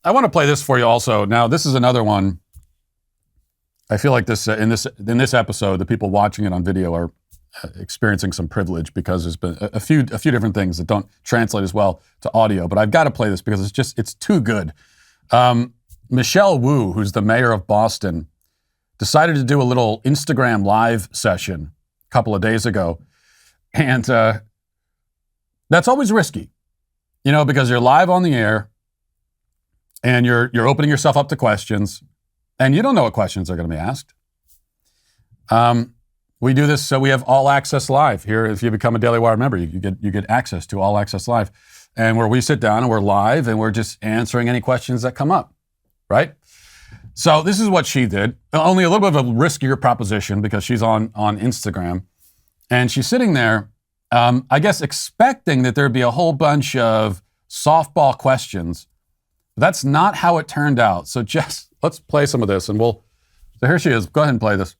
I want to play this for you also. Now, this is another one. I feel like this in this episode, the people watching it on video are experiencing some privilege because there's been a few different things that don't translate as well to audio. But I've got to play this because it's too good. Michelle Wu, who's the mayor of Boston, decided to do a little Instagram live session a couple of days ago, and that's always risky, because you're live on the air, and you're opening yourself up to questions, and you don't know what questions are going to be asked. We do this so we have All Access Live here. If you become a Daily Wire member, you get access to All Access Live, and where we sit down and we're live and we're just answering any questions that come up, right? So this is what she did. Only a little bit of a riskier proposition because she's on Instagram, and she's sitting there, I guess, expecting that there'd be a whole bunch of softball questions. That's not how it turned out. So Jess, let's play some of this, and so here she is. Go ahead and play this.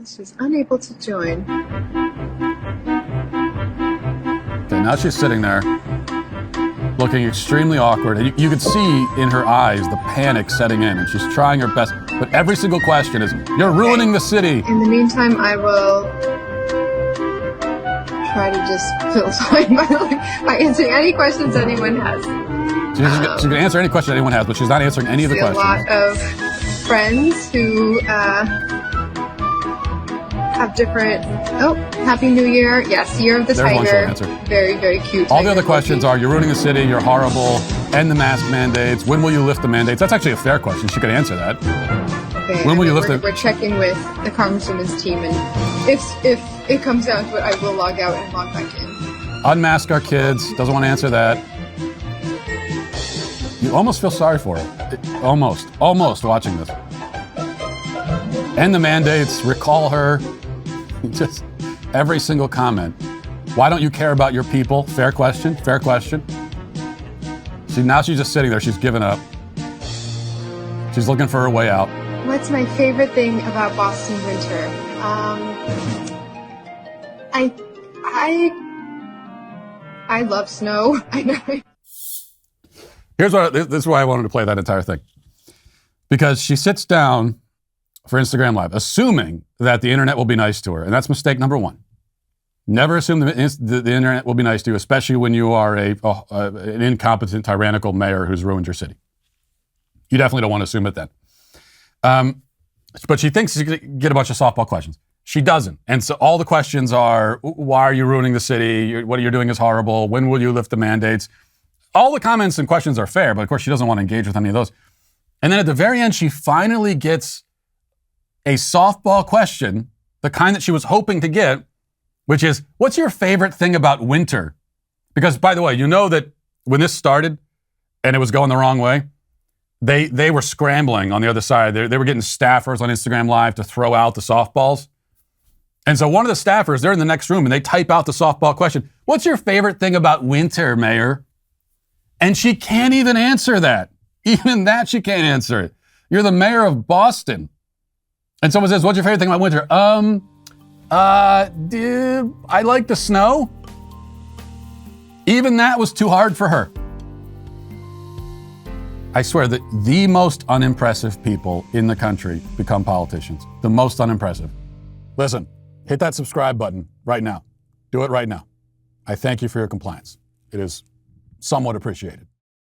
She's unable to join. Okay, now she's sitting there looking extremely awkward. And you could see in her eyes the panic setting in, and she's trying her best. But every single question is, you're ruining the city. In the meantime, I will try to just fill time by answering any questions anyone has. She's going to answer any question anyone has, but she's not answering any of the questions. A lot of friends who have different. Oh, Happy New Year! Yes, Year of the There's Tiger. One short answer. Very, very cute. All the other questions are: you're ruining the city. You're horrible. End the mask mandates. When will you lift the mandates? That's actually a fair question. She could answer that. Okay, when will you lift it? We're checking with the Congresswoman's team, and if it comes down to it, I will log out and log back in. Unmask our kids. Doesn't want to answer that. You almost feel sorry for her. Almost watching this. End the mandates. Recall her. Just every single comment. Why don't you care about your people? Fair question. Fair question. Now she's just sitting there. She's given up. She's looking for her way out. What's my favorite thing about Boston winter? I love snow. I know. This is why I wanted to play that entire thing. Because she sits down for Instagram Live, assuming that the internet will be nice to her. And that's mistake number one. Never assume the internet will be nice to you, especially when you are an incompetent, tyrannical mayor who's ruined your city. You definitely don't want to assume it then. But she thinks she's going to get a bunch of softball questions. She doesn't. And so all the questions are, why are you ruining the city? What you're doing is horrible. When will you lift the mandates? All the comments and questions are fair, but of course she doesn't want to engage with any of those. And then at the very end, she finally gets a softball question, the kind that she was hoping to get, which is, what's your favorite thing about winter? Because, by the way, you know that when this started and it was going the wrong way, they were scrambling on the other side. They were getting staffers on Instagram Live to throw out the softballs. And so one of the staffers, they're in the next room and they type out the softball question. What's your favorite thing about winter, Mayor? And she can't even answer that. Even that she can't answer it. You're the mayor of Boston. And someone says, what's your favorite thing about winter? I like the snow. Even that was too hard for her. I swear that the most unimpressive people in the country become politicians. The most unimpressive. Listen, hit that subscribe button right now. Do it right now. I thank you for your compliance. It is somewhat appreciated.